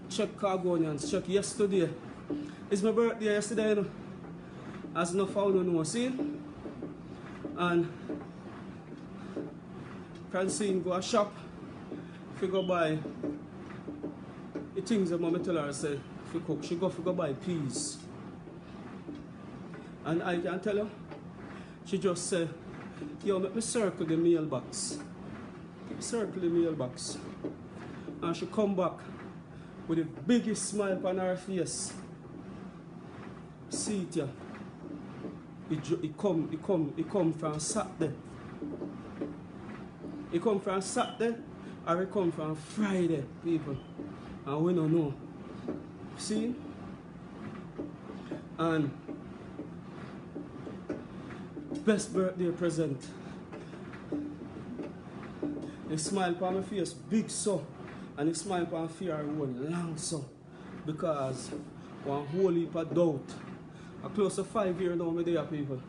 check Khagonians, check yesterday. It's my birthday yesterday, you know. As no found no see. And Francine go a shop. If you go buy the things that mama tell her say if you cook, she go buy peas. And I can tell her, she just say, yo, make me circle the mailbox. Circle the mailbox. And she come back with the biggest smile on her face. See it here. It come from Saturday. It come from Saturday or it come from Friday, people. And we don't know. See? And best birthday present. The smile on my face big so. And the smile on my face one long so. Because one whole heap of doubt. I'm close to 5 years now, my dear people.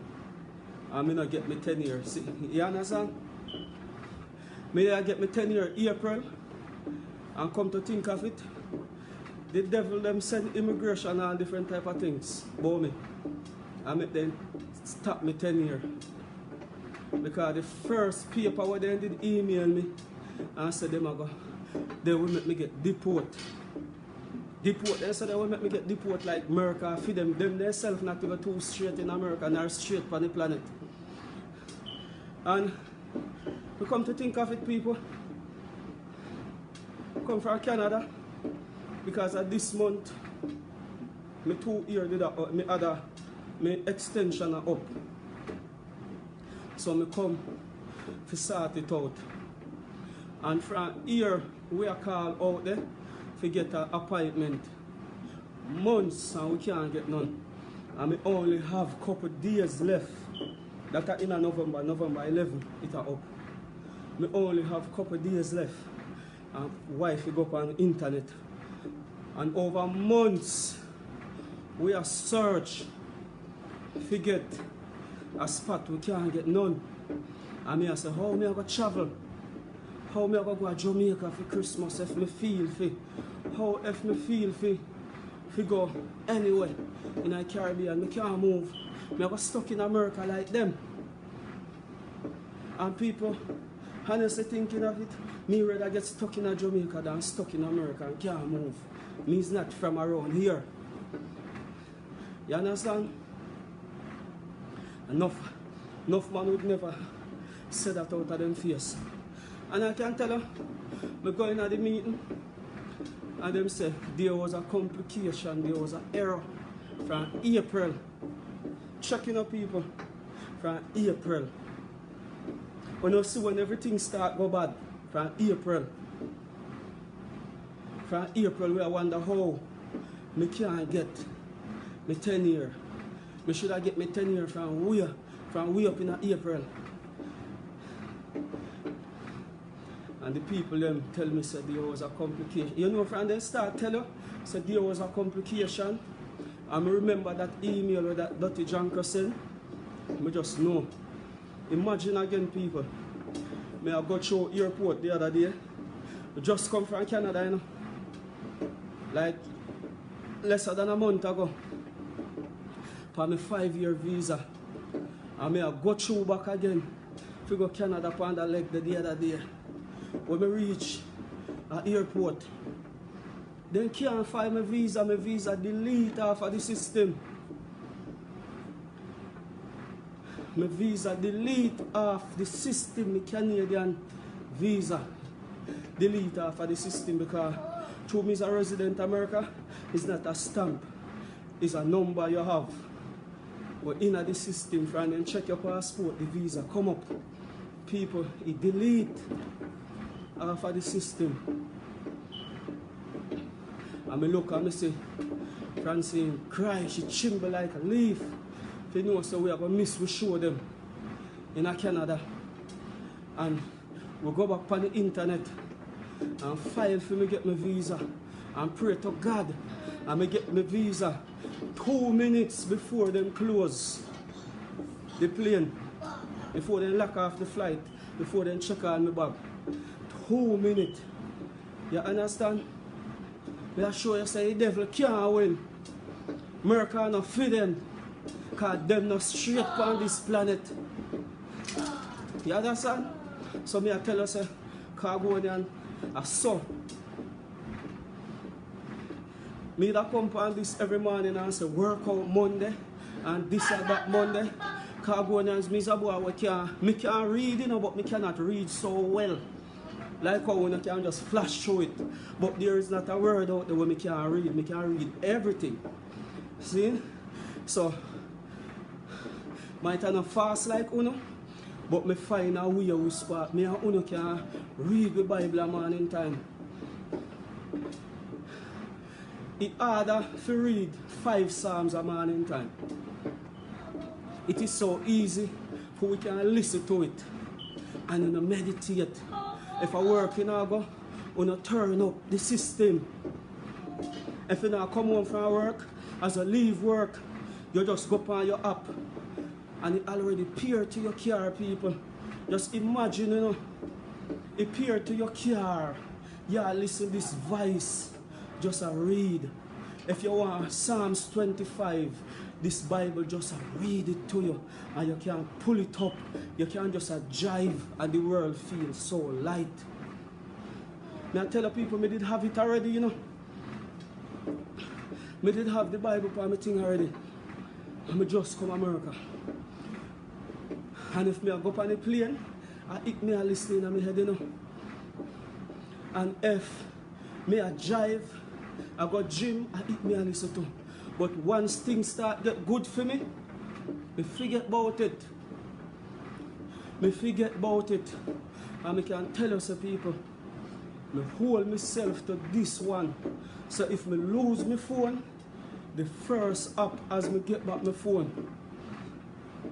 And I not get me 10 years. See, you understand? I get me 10 years April. And come to think of it, the devil them send immigration and all different type of things about me. And make them stop me 10 years. Because the first paper where they did email me and said they will make me get deport. Deport, they said they will make me get deport like America for them themselves not even too straight in America nor straight on the planet. And we come to think of it, people. Come from Canada because of this month my 2 years did my extension are up. So I come to sort it out. And from here we are called out there to get an appointment. Months and we can't get none. And we only have a couple days left. That are in November 11 it are up. We only have a couple days left. And wife we go up on the internet. And over months we are search to get a spot we can't get none. And I say, how me I go travel? How me I go to Jamaica for Christmas if me feel for? How if me feel for go anywhere in the Caribbean? Me can't move. Me I go stuck in America like them. And people honestly thinking of it, me rather get stuck in Jamaica than stuck in America and can't move. Me's not from around here. You understand? Enough man would never say that out of them face. And I can tell you, we go in at the meeting and them say there was a complication, there was an error from April. Checking up people from April. When you see when everything start go bad from April. From April we wonder how me can't get me 10 years. Me should have get me 10 years from way up in April. And the people them tell me said there was a complication. You know from they start tell you said there was a complication. And I remember that email with that dirty Janko sent. I just know. Imagine again people. Me I go through airport the other day. I just come from Canada, you know. Like less than a month ago. For my 5-year visa. And I go through back again. To go Canada upon the leg the other day. When I reach an airport, then can't find my visa delete off of the system. My visa delete off the system, my Canadian visa delete off of the system because to me as a resident America, it's not a stamp, it's a number you have. We're in the system, friend, and check your passport, the visa come up. People, it delete off of the system. And I look and I say, Francine cry, she tremble like a leaf. If you know, so we are going to miss, we show them in Canada. And we go back on the internet and file for me get my visa. And pray to God and me get my visa 2 minutes before them close the plane. Before they lock off the flight. Before they check on my bag. 2 minutes. You understand? Me I show you say the devil can't win. America not for them. Because them not straight on this planet. You understand? So me I tell you say, Khago I saw. Me that come on this every morning and say workout Monday and this and that Monday. Khago me a boy me can read, you know, but me cannot read so well. Like how you can just flash through it. But there is not a word out there where me can read. Me can read everything. See? So might not fast like Uno, but me find a way we spot. Me and Uno can read the Bible a morning time. It's harder to read 5 Psalms a morning time. It is so easy for we can listen to it and you meditate. If I work in Khago, you turn up the system. If you not come home from work, as you leave work, you just go on your app and it already appear to your car, people. Just imagine, you know, it appear to your car. Yeah, listen this voice. Just read. If you want Psalms 25, this Bible just read it to you and you can pull it up. You can just jive and the world feels so light. May I tell the people, me did have it already, you know. Me did have the Bible for my thing already. And me just come to America. And if me I go up on the plane, I hit me a listening in my head, you know. And if me I drive, I go gym, I hit me a listen to. But once things start get good for me, me forget about it. Me forget about it. And me can tell you, people, me hold myself to this one. So if me lose my phone, the first app as me get back my phone,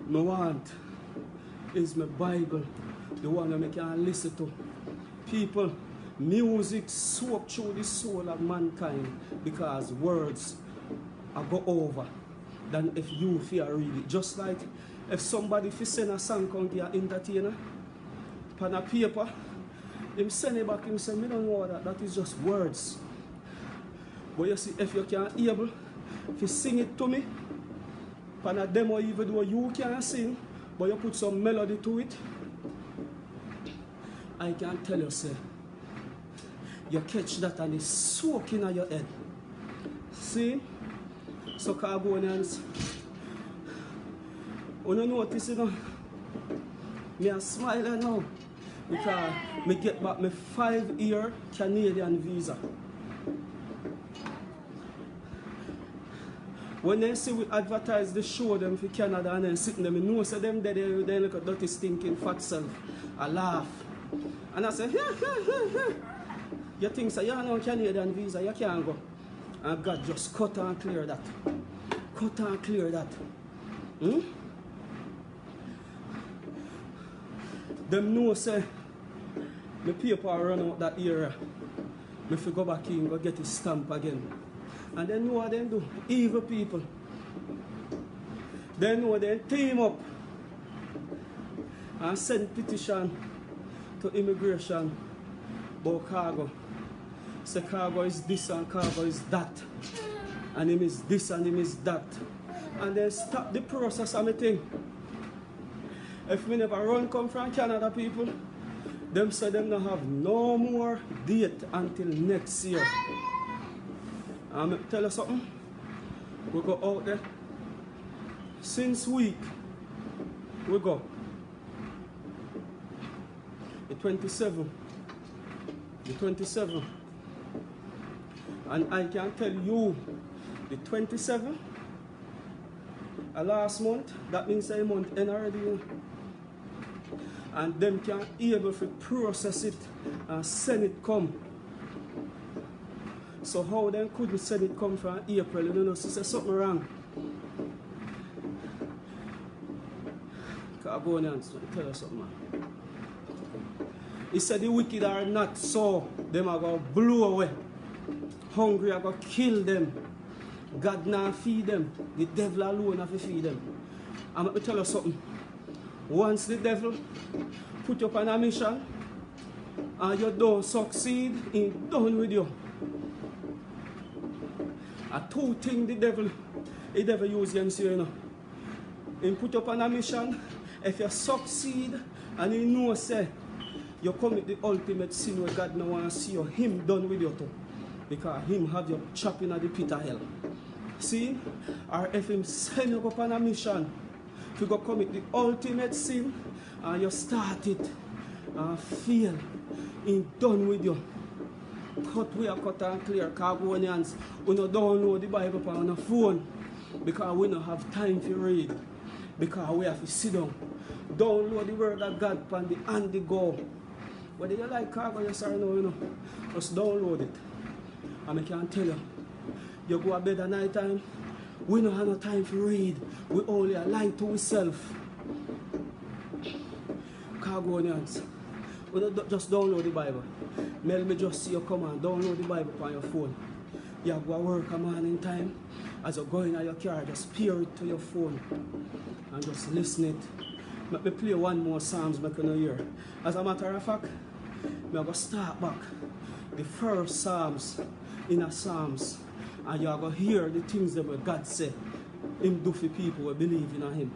me want is my Bible, the one that I can listen to. People, music soak through the soul of mankind because words are go over than if you fear read it. Just like if somebody send a song come to an entertainer, pen a paper, him send it back, him say, me don't know that is just words. But you see, if you can able to sing it to me, pen a demo even though you can't sing, but you put some melody to it, I can tell you, say, you catch that and it's soaking in your head. See? So Khagonians, you don't notice, you know, me a smile now because me get back my 5-year Canadian visa. When they see we advertise the show them for Canada and then sitting them, you know, so them they look at dirty stinking fat self. I laugh. And I say, you think so, you have no Canadian visa, you can't go. And God just cut and clear that. Cut and clear that. Them know say, my paper run out that area. Me fi go back in, go get his stamp again. And they know what they do. Evil people. They know they team up and send petition to immigration about Khago. Say Khago is this and Khago is that. And him is this and him is that. And then stop the process of my thing. If me never run come from Canada, people, them say them not have no more date until next year. And I tell you something, we go out there. Since week, we go. The 27th. The 27th. And I can tell you, the 27th, last month, that means a month end already. And them can able to process it and send it come. So how them couldn't send it come from April? You know, so say something wrong. Khagonians, tell you something, man. He said the wicked are not so, them are going to blow away. Hungry are going to kill them. God not feed them. The devil alone have to feed them. I'm going to tell you something. Once the devil put you on a mission and you don't succeed, he's done with you. A two things the devil use against you, you know. He put up on a mission. If you succeed and he knows say you commit the ultimate sin where God no want to see you, him done with you too. Because him have you trapped in the pit of hell. See? Or if him send you up on a mission, if you go commit the ultimate sin and you start it and fail, he done with you. Cut and clear. Khagonians, we don't download the Bible on our phone because we don't have time to read. Because we have to sit down. Download the word of God on the and the go. Whether you like Khago, yes or no, you know, just download it. And I can tell you, you go to bed at night time, we don't have no time to read. We only lie to ourselves. Khagonians, we don't just download the Bible. Let me just see you come and download the Bible on your phone. You go to work a morning time. As you go in your car, just peer it to your phone and just listen it. Let me play one more Psalms make you hear. As a matter of fact, I'm going to start back the first Psalms in a Psalms, and you're going to hear the things that God said him do for people who believe in him.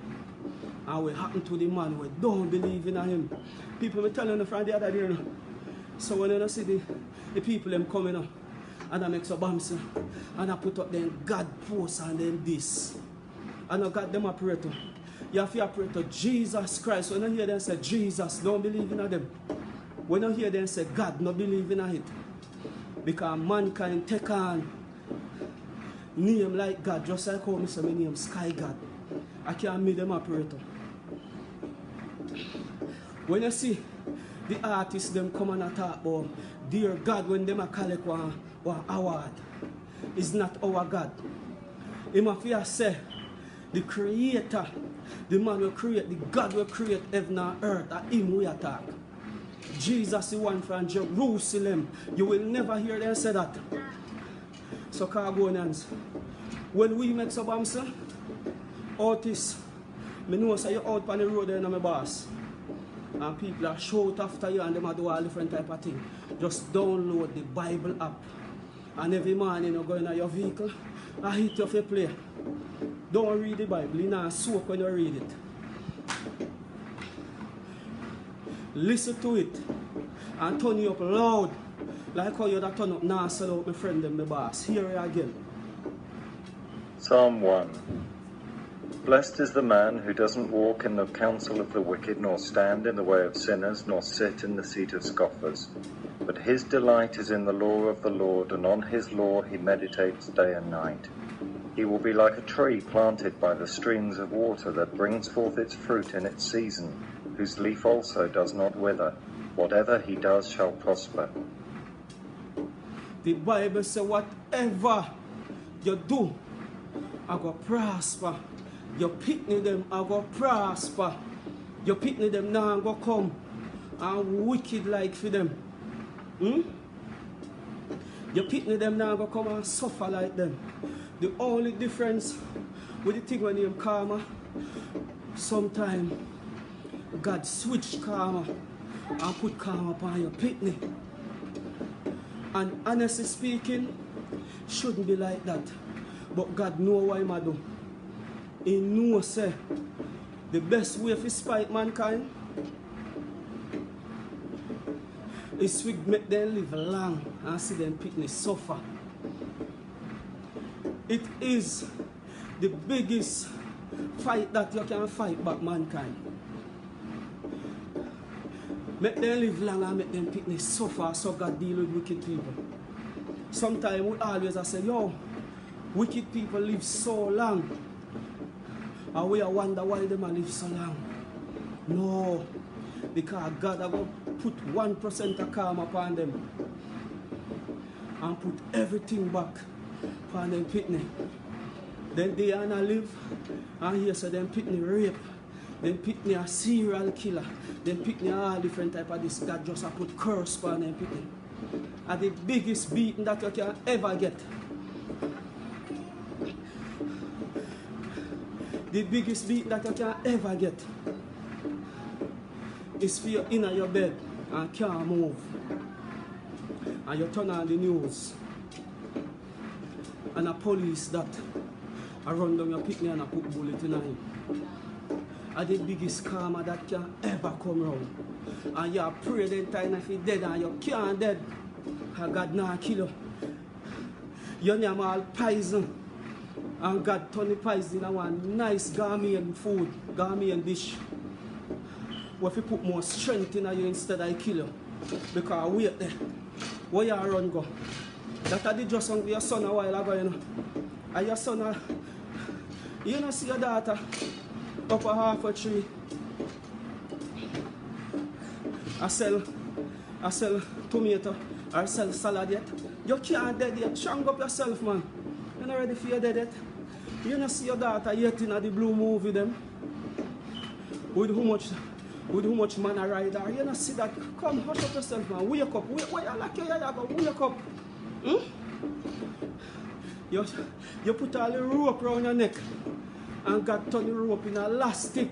And what happened to the man who don't believe in him. People were telling you from the other day, you know. So when you see the people them coming up, and I make some bombs, and I put up them God posts and then this. And I got them operator. You have to operate to Jesus Christ. When you hear them say Jesus, don't believe in them. When you hear them say God, don't believe in it. Because mankind take on name like God, just like how I say my name Sky God. I can't make them operator. When you see the artists them come and talk about dear God when them collect one award, it's not our God. Him have to say the creator, the man will create, the God will create heaven and earth, and him we attack. Jesus the one from Jerusalem. You will never hear them say that. So Khagonians, when we make some bombs, artists, I know say you're out on the road there, my boss. And people are shout after you and them are do all different type of thing. Just download the Bible app. And every morning you go in your vehicle, I hit you for play. Don't read the Bible, you know, soak when you read it. Listen to it and turn it up loud. Like how you that turn up now, sell out my friend and my boss. Here we are again. Psalm 1. Blessed is the man who doesn't walk in the counsel of the wicked, nor stand in the way of sinners, nor sit in the seat of scoffers. But his delight is in the law of the Lord, and on his law he meditates day and night. He will be like a tree planted by the streams of water that brings forth its fruit in its season, whose leaf also does not wither. Whatever he does shall prosper. The Bible says whatever you do, I go prosper. Your picnic them, I go prosper. Your picnic them now, I go come and wicked like for them. Your picnic them now, I go come and suffer like them. The only difference with the thing when you karma, sometimes God switch karma and put karma upon your picnic. And honestly speaking, shouldn't be like that. But God knows what He do. He knows say the best way to spite mankind is to make them live long and see them picnic suffer. It is the biggest fight that you can fight back mankind. Make them live long and make them picnic suffer so God deal with wicked people. Sometimes we always say, yo, wicked people live so long. And we wonder why them live so long. No, because God will put 1% of karma upon them and put everything back upon them picnic. Then they are not live, and here so them picnic rape, them picnic a serial killer, them picnic all different type of this. God just put curse upon them picnic. And the biggest beating that you can ever get. The biggest beat that you can ever get is for you in your bed and can't move. And you turn on the news. And and a police that I run down your picnic and I put bullet in him. I the biggest karma that can ever come round. And you pray the time if you dead and you can't dead. And God not kill you. Your name all poison. And God turn the poison in one nice gourmet food, gourmet dish. Where if you put more strength in you instead I kill you. Because wait there. Where you run go? That I did just with your son a while ago, you know. And your son, you know, see your daughter up a half a tree. I sell tomato or sell salad yet. You can't dead yet. Strong up yourself, man. You're not ready for your dead yet. You don't see your daughter yet in the blue movie them. With how much man a rider. You don't see that. Come, hush up yourself, man. Wake up. Where you like you wake up. You put all the rope around your neck and God turn the rope in elastic.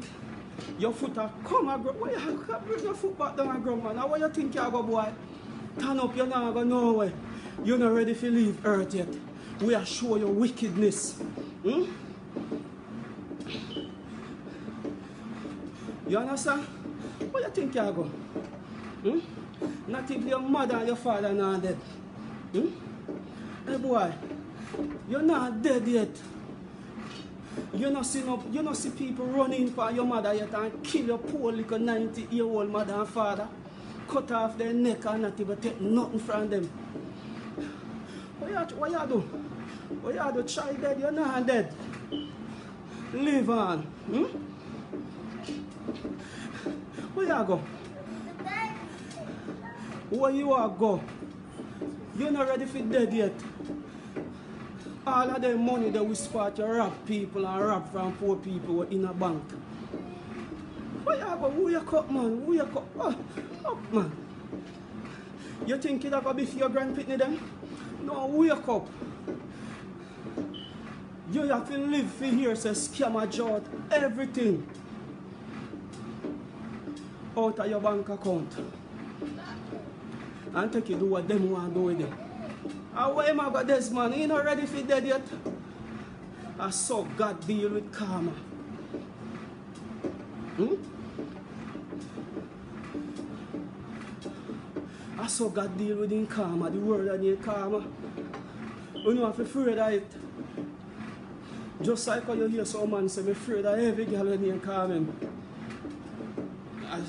Your foot are come and grow. Why you bring your foot back down and grow, man? Now what you think you go, boy? Turn up, you're not going nowhere. You're not ready to leave earth yet. We are show your wickedness. You understand? What you think you go? Not even your mother and your father not dead. Hey boy, you're not dead yet. You not see people running for your mother yet and kill your poor little 90-year-old mother and father. Cut off their neck and not even take nothing from them. What you do? What you do? Try dead, you're not dead. Live on. Where you go? Where you are go? You're not ready for dead yet. All of them money that we spot to rob people and rob from poor people in a bank. Where you go? Wake up, man. Wake up. Up, man. You think you're going to be for your grandpitney then? No, wake up. You have to live for here, say scam a job, everything out of your bank account. And take you do what them want to do with it. And why am I got this man? He not ready for dead yet. I saw God deal with karma. I saw God deal with in karma, the word that need karma. You know, I'm afraid of it. Just like how you hear some man say, I'm afraid of every girl named Carmen.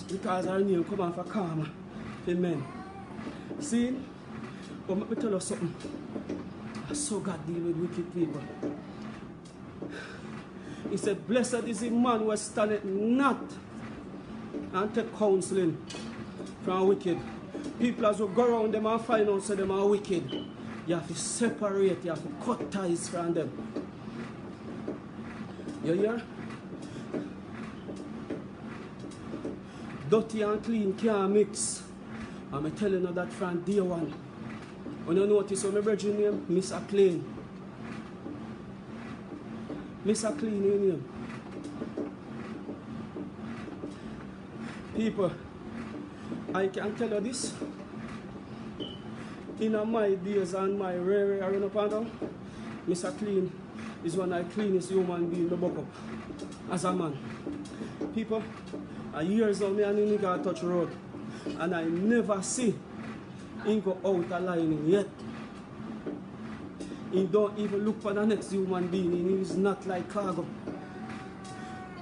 Because her name come on for karma. Amen. See? But let me tell you something. I saw God deal with wicked people. He said, blessed is the man who standeth not and take counseling from wicked. People as will go around them and find out so them are wicked. You have to separate, you have to cut ties from them. You hear? Dirty and clean can't mix. I'm telling you that from day one. When you notice my brother's name, Mr. Clean. Mr. Clean in name. People, I can tell you this. In my days and my rare run up and down, Mr. Clean is one of the cleanest human being in the book up. As a man. People, years of me and him got touch road. And I never see him go out of line yet. He don't even look for the next human being. He is not like Khago.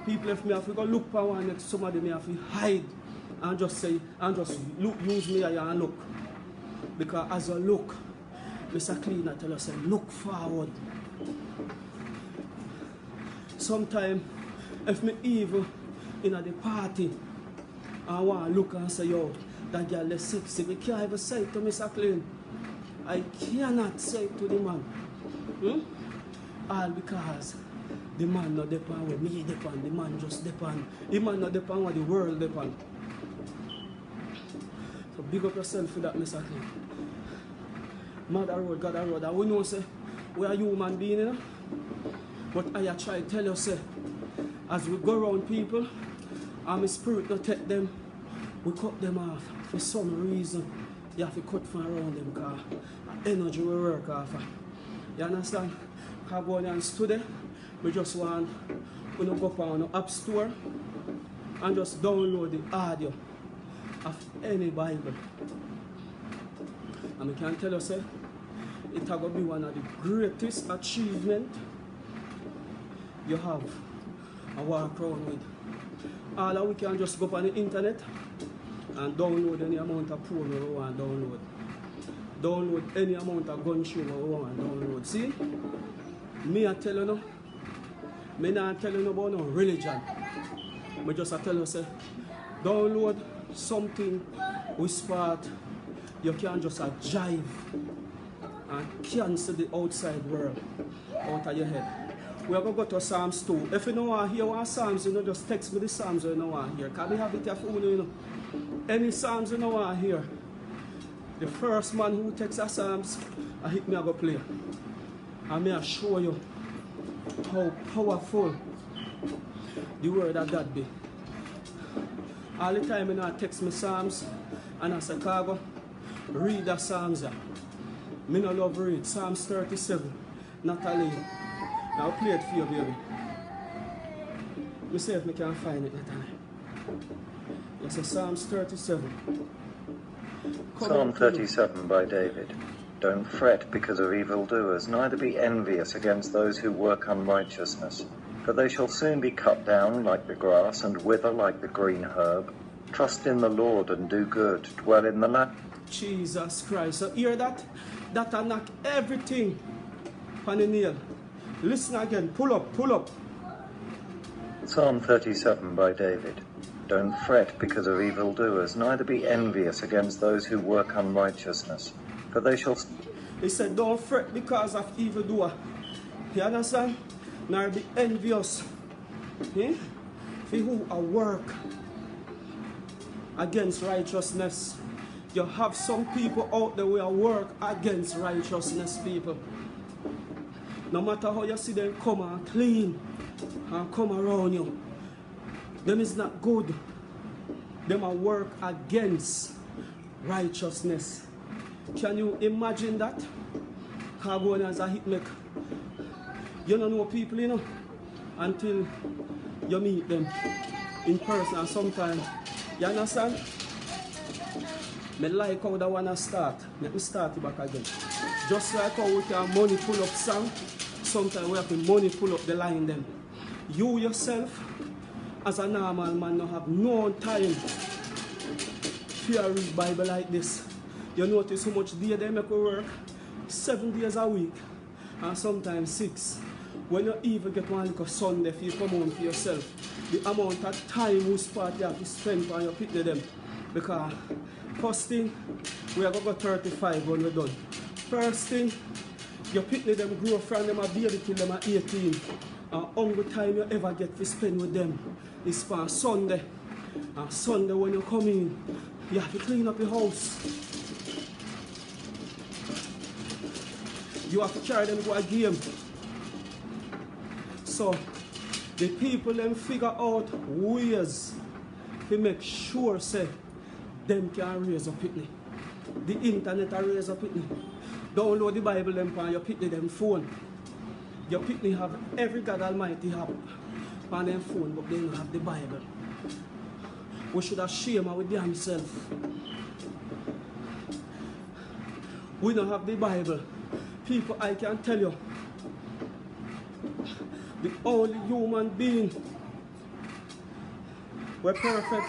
People, if me have to go look for one next, somebody may have to hide and just say, and just look, use me and look. Because as you look, Mr. Cleaner tell us, look forward. Sometimes, if me evil in the party, I want to look and say, yo, that girl is sexy. We can't even say it to Mr. Clean. I cannot say it to the man. All because the man not depend where me depend. The man just depend. The man not depend where the world depend. So big up yourself for that, Mr. Clean. Mother road, God road. And we know, say, we are human beings, you know? But I try to tell you, say, as we go around people, and my spirit not take them, we cut them off. For some reason, you have to cut from around them, because energy will work off. You understand? Khagonians today, we just want to go up on the App Store and just download the audio of any Bible. And I can tell you, say, it's going to be one of the greatest achievements you have a walk around with. All of we can just go up on the internet and download any amount of porn we want to download. Download any amount of gun show we want to download. See? Me I tell you no. Me not tell you no about no religion. Me just tell you say, download something with spot. You can just jive and cancel the outside world out of your head. We are going to go to Psalms 2. If you don't want to hear what Psalms, you know, just text me the Psalms you don't want to hear. Because we have it here for you know. Any Psalms you don't want to hear. The first man who takes a Psalms, I hit me I go play. And me I show you how powerful the word of God be. All the time I text me Psalms and I say, Khago, read the Psalms. I love read Psalms 37, not a lane. I'll play it for you, baby. Let me see if I can find it that time. It's a Psalms 37. Psalm 37 by David. Don't fret because of evildoers, neither be envious against those who work unrighteousness. For they shall soon be cut down like the grass and wither like the green herb. Trust in the Lord and do good. Dwell in the land. Jesus Christ. So hear that? That will knock everything on the nail. Listen again. Pull up, pull up. Psalm 37 by David. Don't fret because of evildoers, neither be envious against those who work unrighteousness. For they shall... He said, don't fret because of evildoer. You understand? Nor be envious. Eh? For who are work against righteousness. You have some people out there who are work against righteousness, people. No matter how you see them come and clean and come around you, them is not good. Them are work against righteousness. Can you imagine that? Khagonians are hitmaker. You don't know people, you know, until you meet them in person and sometimes. You understand? Me like how that one start. Let me start it back again. Just like how we can money pull up song, sometimes we have to money pull up the line them. You yourself, as a normal man, don't have no time to read Bible like this. You notice how much day they make work? 7 days a week, and sometimes 6. When you even get one like a Sunday, if you come home for yourself, the amount of time whose part you have to spend on your picture them. Because first thing, we are going to go 35 when we're done. First thing, your picnic them grow from them a baby till them are 18. And only time you ever get to spend with them is for Sunday. And Sunday when you come in, you have to clean up your house. You have to carry them to a game. So the people then figure out ways to make sure say them can raise a picnic. The internet will raise a picnic. Download the Bible them on your picnic them phone. Your picnic have every God Almighty app on them phone, but they don't have the Bible. We should have shame with themselves. We don't have the Bible. People, I can tell you, the only human being where perfect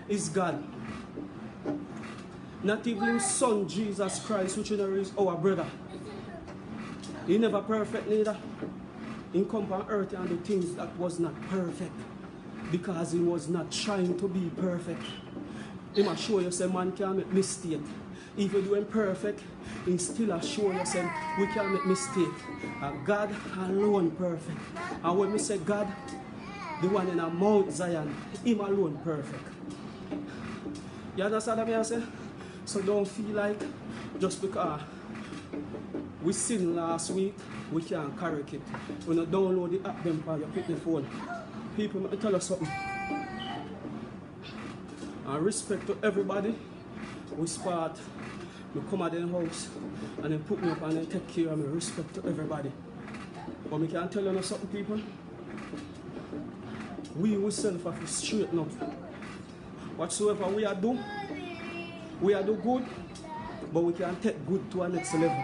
is God. Not even His Son, Jesus Christ, which is our brother. He never perfect neither. He come on earth and do things that was not perfect. Because he was not trying to be perfect. He must show you say man can make mistake. Even though imperfect, he still assure you say we can make mistake. And God alone perfect. And when we say God, the one in a Mount Zion, him alone perfect. You understand what I say? So don't feel like just because we sinned last week, we can't correct it. When you download the app them on your picnic phone, people may tell us something. And respect to everybody, we start I come at their house and they put me up and they take care of me, respect to everybody. But I can tell you something, people. We ourselves have to straighten up. Whatsoever we are do good, but we can take good to our next level.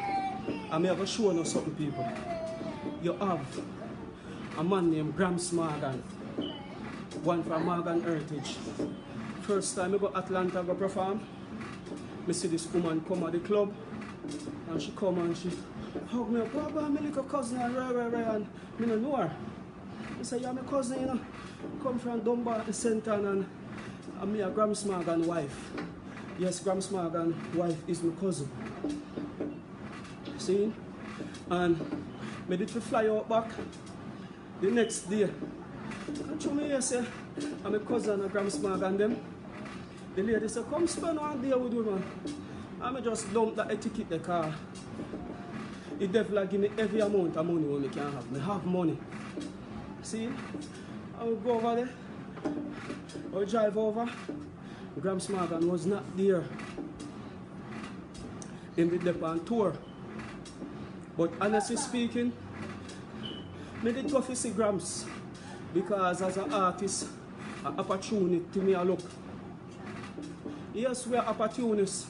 And I have to show you something, people. You have a man named Grams Morgan, one from Morgan Heritage. First time I go to Atlanta go perform, I see this woman come at the club, and she come and she hug me up, oh, my little cousin, and and I don't know her. I say, yeah, my cousin, you know, come from Dunbar at the center, and I'm a Grams Morgan wife. Yes, Grams Morgan wife is my cousin. See? And I did fly out back the next day. And to me, I say, I'm a cousin of Grams Morgan them. The lady said, come spend one day with women. And I just dumped that ticket in the car. The devil give me every amount of money I can have. I have money. See? I will go over there. I will drive over. Grams Morgan was not there. He did the on tour. But honestly speaking, I did go to see Grams because as an artist, an opportunity to me look. Yes, we are opportunists.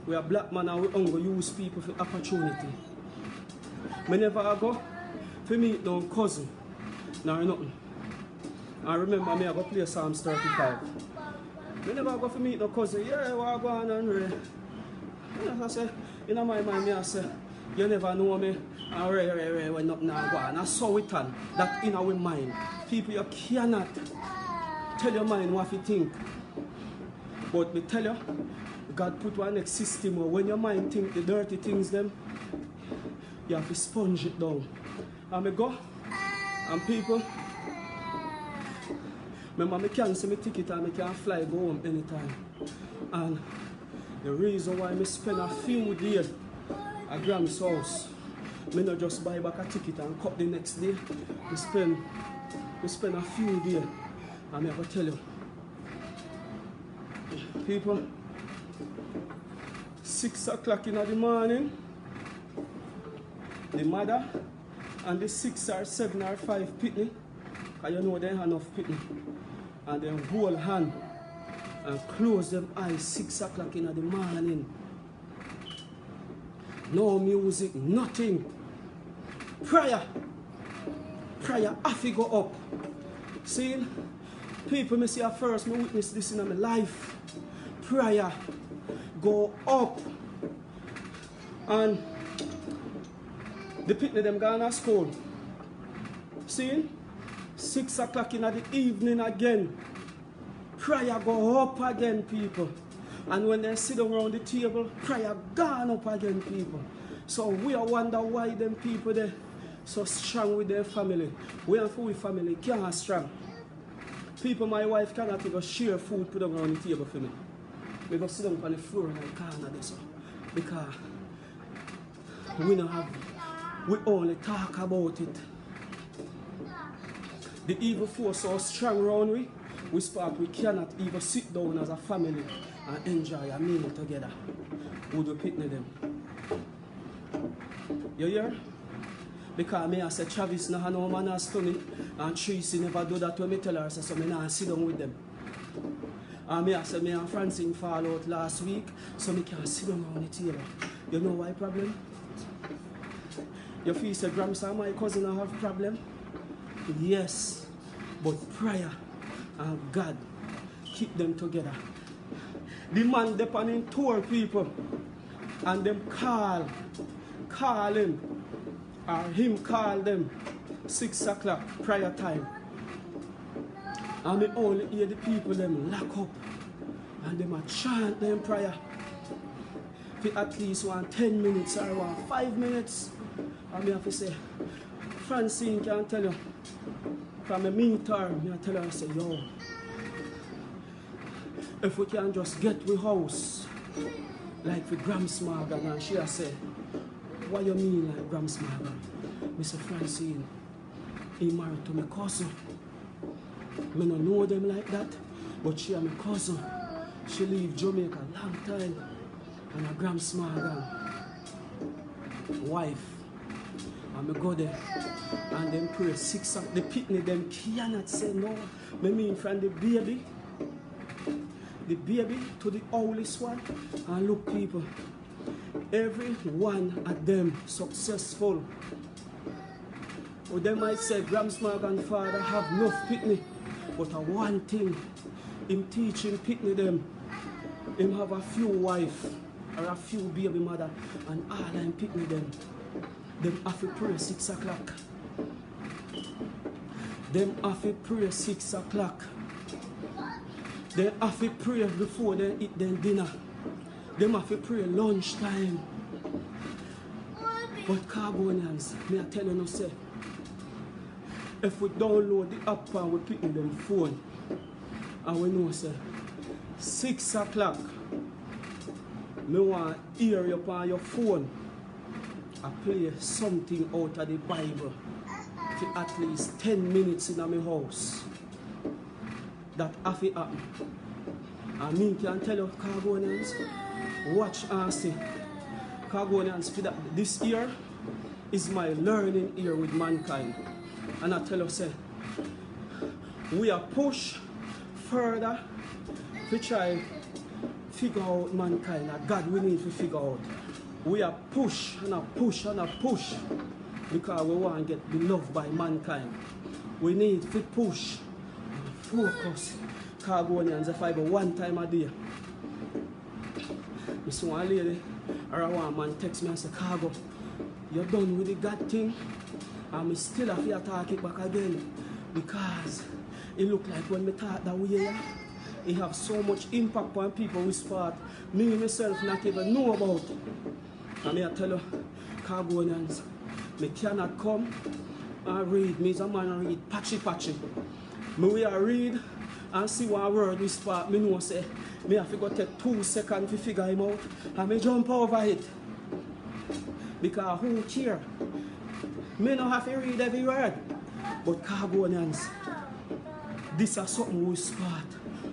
We are black man and we only use people for opportunity. I never go to meet no cousin, nor nothing. I remember me I go play Psalms 35. I never go to meet no cousin. Yeah, I go on and read. I say, in my mind, I say, you never know me. And when nothing I go on. I saw it on that in our mind. People, you cannot tell your mind what you think. But me tell you, God put one next system where when your mind think the dirty things them, you have to sponge it down. And I go, and people, remember I cancel my ticket and I can fly go home anytime. And the reason why I spend a few days at Gram's house, I not just buy back a ticket and cut the next day. I spend a few days. And I have to tell you, people, 6 o'clock in the morning, the mother and the 6 or 7 or 5 pitney, because you know they have enough pitney, and then hold hand and close them eyes 6 o'clock in the morning. No music, nothing. Prayer have to go up. See, people may see at first, me witness this in my life. Prayer go up. And the people them gone to school. See, 6 o'clock in the evening again. Prayer go up again, people. And when they sit around the table, prayer gone up again, people. So we are wonder why them people they so strong with their family. We and for family can't strong. People, my wife cannot even share food put them around the table for me. We go sit down on the floor and I can't do so. Because we don't have, we only talk about it. The evil force so strong around we spark, we cannot even sit down as a family and enjoy a meal together. Would you picnic them? You hear? Because me I say Travis no have no man as stunning and Tracy never do that when me tell her so me not sit down with them. And me I say me and Francine fall out last week so me can't sit down on the table. You know why problem? You feel say Grams and my cousin have problem? Yes. But prayer and God keep them together. The man depend in tour people and them call him or him call them 6 o'clock prayer time. And me only hear the people them lock up and them a chant them prayer for at least 10 minutes or 5 minutes. And me have to say, Francine can tell you from a meter, me I tell her I say, yo, if we can just get we house like for Grams Morgan, and she say, what you mean like Grams Morgan? Mr. Francine, he married to my cousin. I don't know them like that, but she and my cousin. She leave Jamaica a long time. and a grandma wife. And I go there and then pray 6 o'clock. The picnic them cannot say no. I mean from the baby to the oldest one. And look people, every one of them successful. Or they might say grandma and father have enough picnic, but one thing, him teaching picnic them, him have a few wife or a few baby mother, and all them picnic them have to pray 6 o'clock. Them have to pray 6 o'clock. They have to pray before they eat their dinner. Them have to pray lunchtime. But Khagonians, may I tell you no say, if we download the app and we pick in them phone, and we know say 6 o'clock, me want to hear you on your phone and play something out of the Bible for at least 10 minutes in my house. That have to happen. And me can tell you, Khagonians, watch and see. Khagonians, for that, this year is my learning year with mankind. And I tell you, say, we are push further to try figure out mankind. And God, we need to figure out. We are push and a push and a push because we want to get beloved by mankind. We need to push and focus. Khagonians, if I go one time a day, I see one lady or a one man text me and say, Khago, you're done with the God thing? And I still have to talk it back again because it look like when I talk that way, it have so much impact on people with sport. Me myself not even know about it. And I tell you, Khagonians, I cannot come and read. Me as a man and read patchy. Me will read and see one word with sport. Me know say, me have to go take 2 seconds to figure him out. And me jump over it. Because who care? Me don't have to read every word. But Khagonians, this is something we spot.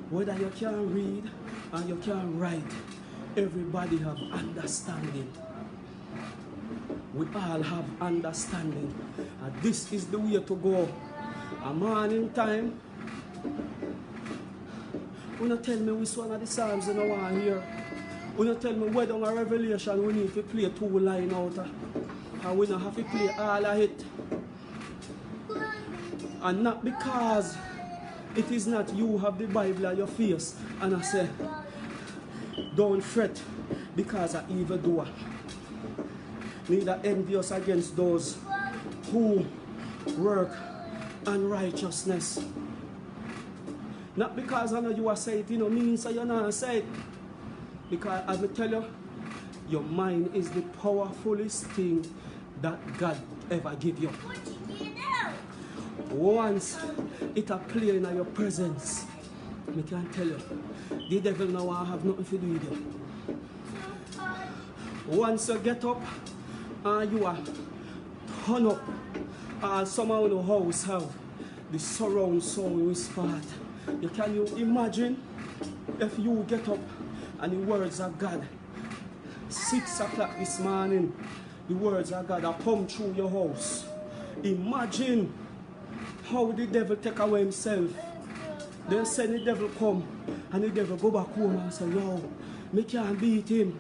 Whether you can read and you can write, everybody have understanding. We all have understanding. And this is the way to go. A morning time. When you tell me which one of the Psalms you don't want to hear. When you tell me whether on a Revelation we need to play 2 lines out. And we don't have to play all of it. And not because it is not you have the Bible at your face. And I say, don't fret because of evildoer. Neither envious against those who work unrighteousness. Not because I know you are saying it, means you're not saying it. Because as I tell you, your mind is the powerfulest thing that God ever give you. Once it a play in your presence, I can tell you, the devil now have nothing to do with you. Once you get up and you are turn up, somehow in the house have the surround sound with spot. Can you imagine if you get up and the words of God, 6 o'clock this morning, the words of God are come through your house. Imagine how the devil take away himself. Then send the devil come and the devil go back home and say, yo, me can't beat him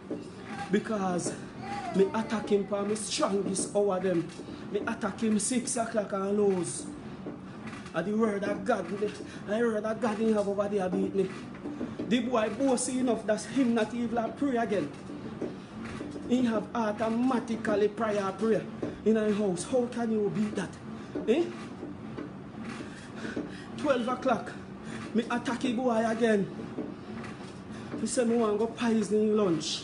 because me attack him for my strongest hour them. Me attack him 6 o'clock and lose. And the word of God, I heard that God didn't have over there beat me. The boy bossy enough that him not even pray again. He have automatically prayer in a house. How can you beat that? 12 o'clock, me attack the boy again. He said me want to go poison lunch.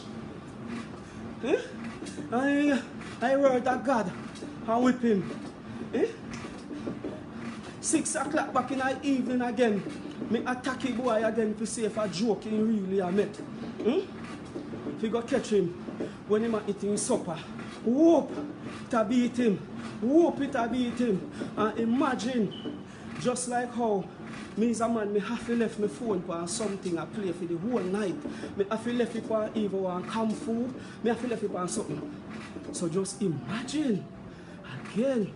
I heard that God and whip him. 6 o'clock back in the evening again, me attack the boy again to see if a joke he really a met. If you go catch him when he eating supper, whoop, it beat him. Whoop, it beat him. And imagine, just like how Me as a man, me have to left my phone for something I play for the whole night. Me have to left it for even one Kung Fu. Me have to left it for something. So just imagine, again,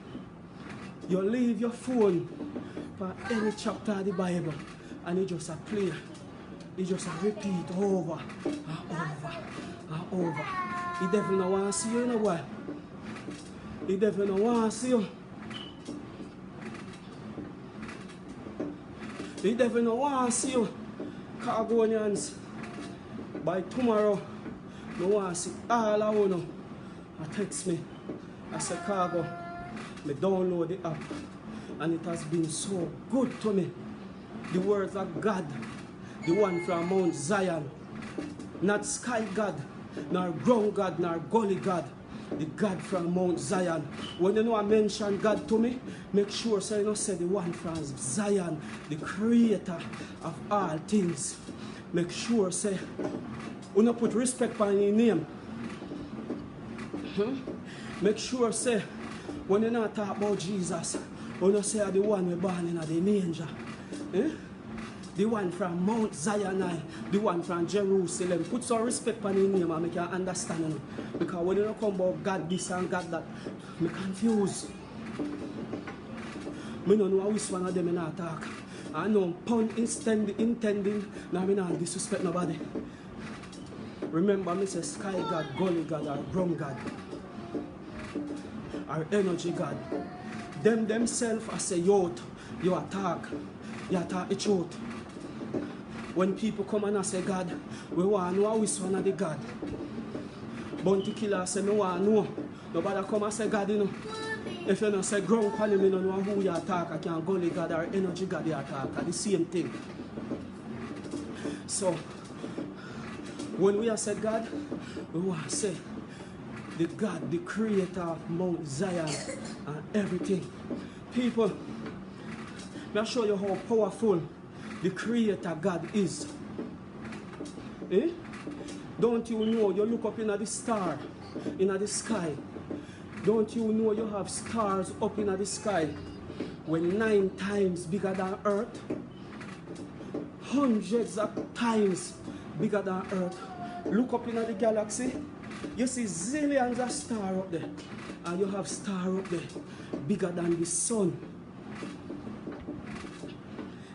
you leave your phone for any chapter of the Bible and it just a play. It just a repeat over and over and over. The devil no want to see you, you know why? The devil no want to see you. The devil no want to see you. Khagonians. By tomorrow, I want to see all of you. I text me. I say, Khago, I download the app. And it has been so good to me. The words of God. The one from Mount Zion. Not sky God, nor ground God, nor gully God. The God from Mount Zion. When you know I mention God to me, make sure so you know say the one from Zion, the creator of all things. Make sure say you know put respect on your name. Make sure say when you not talk about Jesus, you know say the one we born in the manger. The one from Mount Zion, the one from Jerusalem. Put some respect on your name and make you understand. You know? Because when you don't come about God this and God that, I'm confused. I don't know which one of them I talk. I know pun intending, now I don't disrespect nobody. Remember, I say sky God, gully God, or ground God, or energy God. Them themselves, I say, you attack the truth. When people come and I say, God, we want to know which one of the God. Bounty killer say, me want to know. Nobody come and say, God, you know. If you don't say ground pan, me don't know who you attack. I can gully God or energy God you attack. It's the same thing. So, when we have said God, we want to say, the God, the creator of Mount Zion and everything. People, I'll show you how powerful the creator God is. Don't you know you look up in the star, in the sky. Don't you know you have stars up in the sky when 9 times bigger than Earth? Hundreds of times bigger than Earth. Look up in the galaxy. You see zillions of stars up there. And you have stars up there bigger than the sun.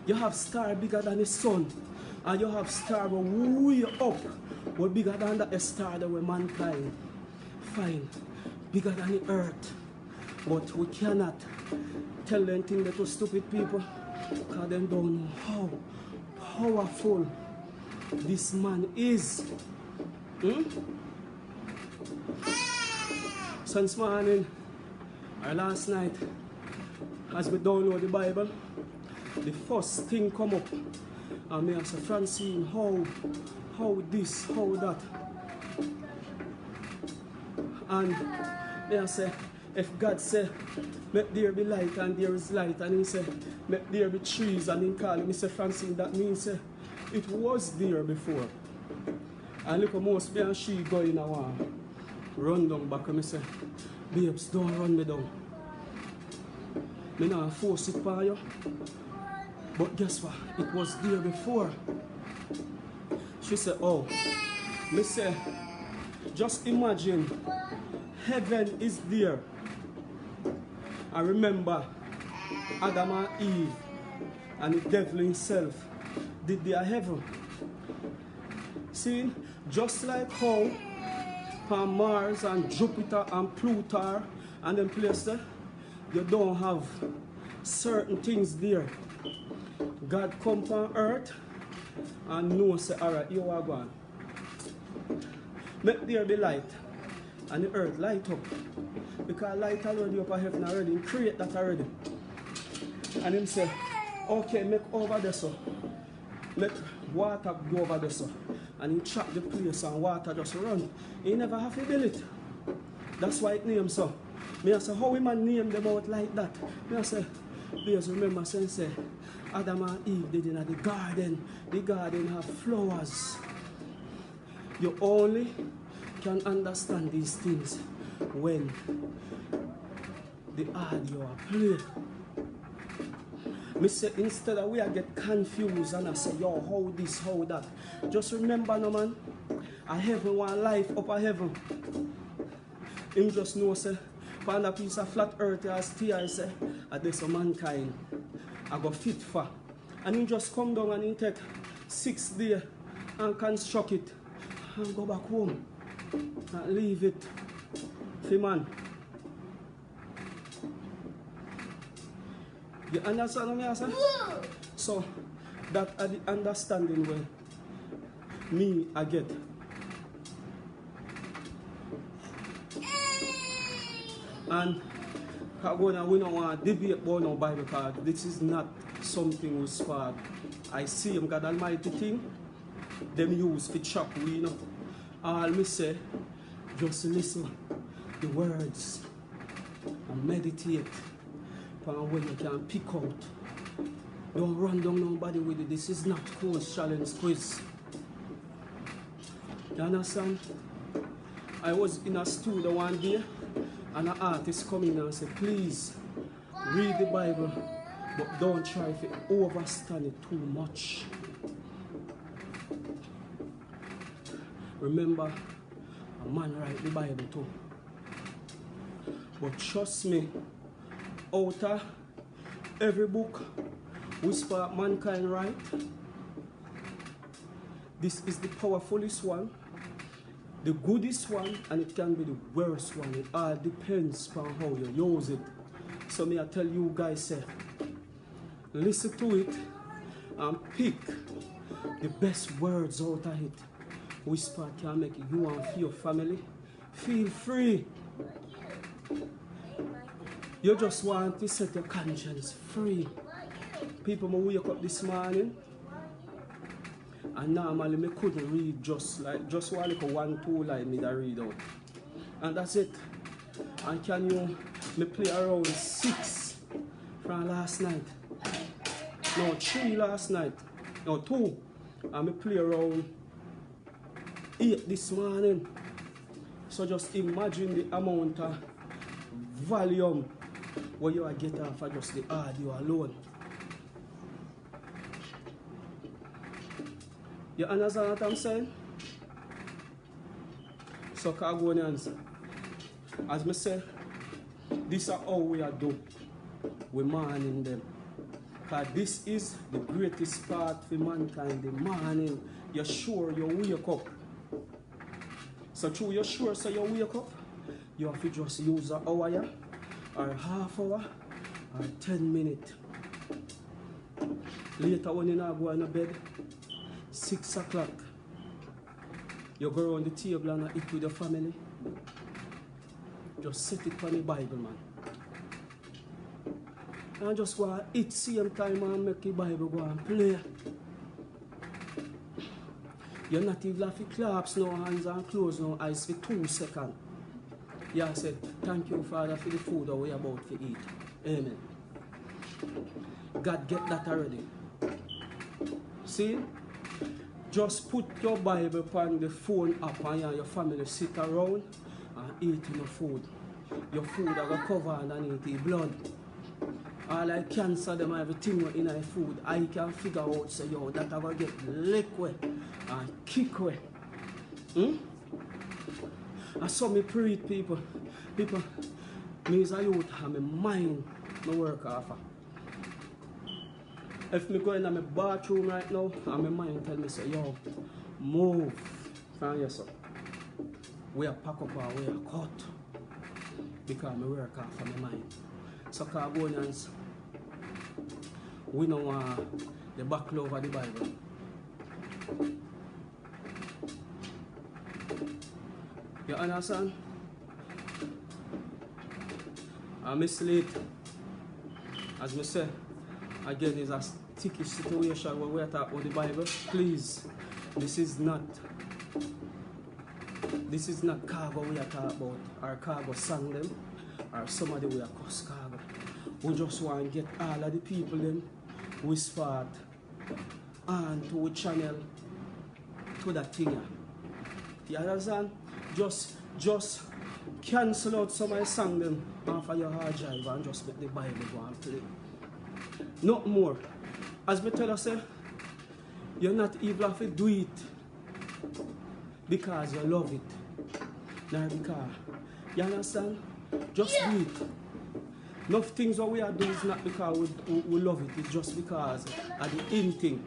You have stars bigger than the sun. And you have stars way up, but bigger than the star that mankind find. Bigger than the earth. But we cannot tell them things that to stupid people because they don't know how powerful this man is. Since morning or last night, as we download the Bible, the first thing come up and me I say, Francine, how this, how that. And me I say, if God say, make there be light and there is light, and he say, make there be trees, and he call me say, Francine, that means say, it was there before. And look at most me and she go in a while, run down back and me say, babes, don't run me down. Me not force it for you. But guess what? It was there before. She said, oh. Me say, just imagine heaven is there. I remember Adam and Eve and the devil himself did their heaven. See, just like how on Mars and Jupiter and Pluto and them places, you don't have certain things there. God come on earth and know say, alright, you are gone. Make there be light. And the earth light up. Because light already up in heaven already. He create that already. And him say, okay, make over there so. Make water go over there so. And he chop the place and water just run. He never have to build it. That's why it named so. Me I say, how we man name them out like that? Me I say, please remember say, Adam and Eve did in the garden. The garden have flowers. You only can understand these things when the audio are played. Me say instead of we I get confused and I say, yo, how this, how that. Just remember no man, I heaven one life up a heaven. Him just know say, find a piece of flat earth as stay I say, and there's some mankind I go fit for. And him just come down and he take 6 days and construct it and go back home and leave it for man. You understand what I say? So that are the understanding where me I get. And Khago, we don't want to debate about no Bible because this is not something we spark. I see him God Almighty thing, them use for chop we you know. All me say, just listen the words and meditate upon when you can pick out. Don't run down nobody with it. This is not quiz challenge quiz. You understand? I was in a studio one day and an artist come in and said, please read the Bible, but don't try to overstand it too much. Remember, a man write the Bible too. But trust me, out of every book whisper mankind write, this is the powerfulest one, the goodest one, and it can be the worst one. It all depends on how you use it. So me I tell you guys, say, listen to it and pick the best words out of it. Whisper can make you and your family feel free. You just want to set your conscience free. People may wake up this morning and normally me couldn't read just one like 1-2 line me that read out. And that's it. And can you me play around 6 from last night? No, 3 last night. No, 2. And me play around 8 this morning. So just imagine the amount of volume where you are getting off of just the audio alone. You understand what I'm saying? So Khagonians, as me say, this is how we are do. We morning them. Because this is the greatest part for mankind, the morning. You're sure you wake up. So through you're sure so you wake up, you have to just use an hour yeah, or half hour or 10 minutes. Later when you now go in bed, 6 o'clock, you go around the table and eat with your family. Just set it on the Bible, man. And just go and eat same time and make the Bible go and play. You're not even have to claps no hands and close no eyes for 2 seconds. Yeah, I said, thank you, Father, for the food that we're about to eat. Amen. God get that already. See? Just put your Bible on the phone up and your family sit around and eat your food. Your food are going to cover underneath the blood. All like cancer, them everything in your food, I can figure out, say, yo, that are going to get liquid and kick away. And so me pray people, me is a youth and my mind no work off. If me go in my bathroom right now and my mind tell me say, yo, move from yourself. We are pack up or we are cut. Because me work off of my mind. So Khagonians, we know the back love of the Bible. You understand? I misled. As I say, again, it's a sticky situation where we are talking about the Bible. Please, this is not Khago we are talking about, or Khago sang them, or somebody we are cuss Khago. We just want to get all of the people them we spot and to channel to that thing. You understand? Just cancel out some of the song them off of your hard drive and just make the Bible go and play. Not more. As me tell you, say, you're not even have to do it because you love it. Nor because, you understand? Just do it. Enough things what we are doing is not because we love it, it's just because of the in thing.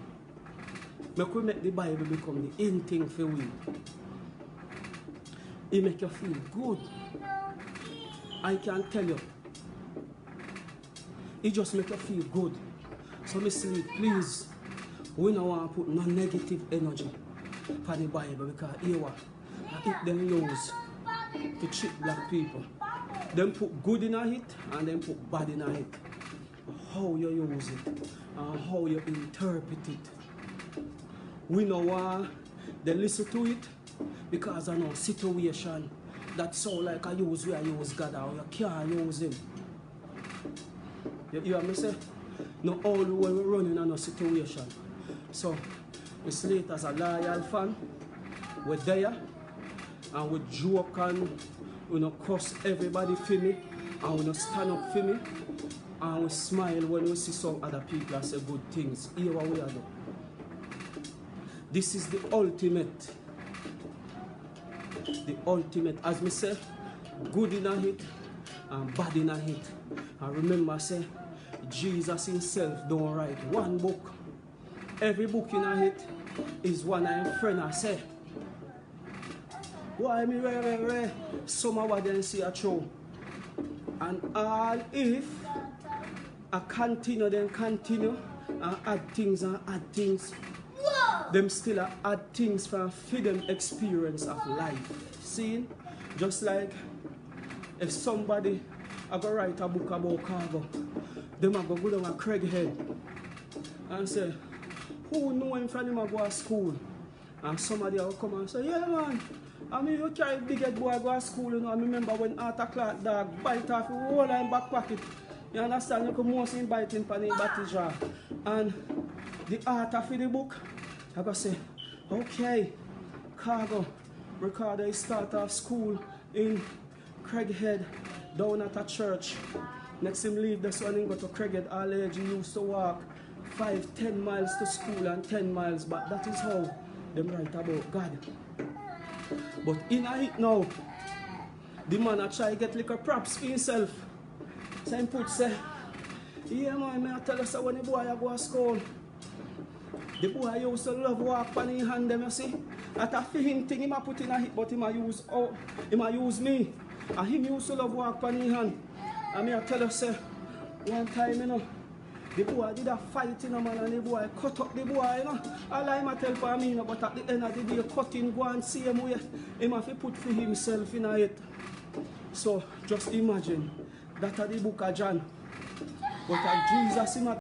Make we make the Bible become the in thing for we. It make you feel good. I can tell you. It just make you feel good. So me say, please, we don't want to put no negative energy for the Bible because here it them use to cheat black people. Them put good in it and then put bad in it. How you use it and how you interpret it. We know why they listen to it because of no situation that sound like I use where I use God or you can't use him. You hear me say? No all the way we running on a situation. So we slate as a loyal fan. We're there and we joke and we don't cuss everybody for me and we don't stand up for me and we smile when we see some other people and say good things. Here what we are doing. This is the ultimate. The ultimate, as me say, good in a hit and bad in a hit. And remember, say, Jesus himself don't write one book. Every book in a hit is one of his friend I say. Why me re? Some of what them see a show. And all if I continue, then continue and add things and add things. Them still add things from freedom experience of life. See? Just like if somebody I go write a book about Khago, them I go down a Craig head and say, who know him from him I go to school? And somebody will come and say, yeah man, I mean you carry big head boy go to school, you know. I remember when Arthur Clark dog bite off the whole in back pocket. You understand? You can most biting for the battle jar. And the author for the book, I go say, okay, Khago, Ricardo is start off school in Craighead down at a church. Next him leave this one and go to Craighead. All age he used to walk 5-10 miles to school and 10 miles back. That is how them write about God. But in a hit now, the man a try get like a props for himself. So him put say, yeah man, I tell us when the boy I go to school. The boy used to love walk on his hand, them, you see. At a him thing, he put in a hit, but he use me. And him used to love walk on his hand. And I tell you, say, one time, you know, the boy did a fight, you know, man, and the boy cut up the boy, you know. All I tell for me, you know, but at the end of the day, cut him, go and see him, he have to put for himself in it. So, just imagine, that is the book of John. But Jesus,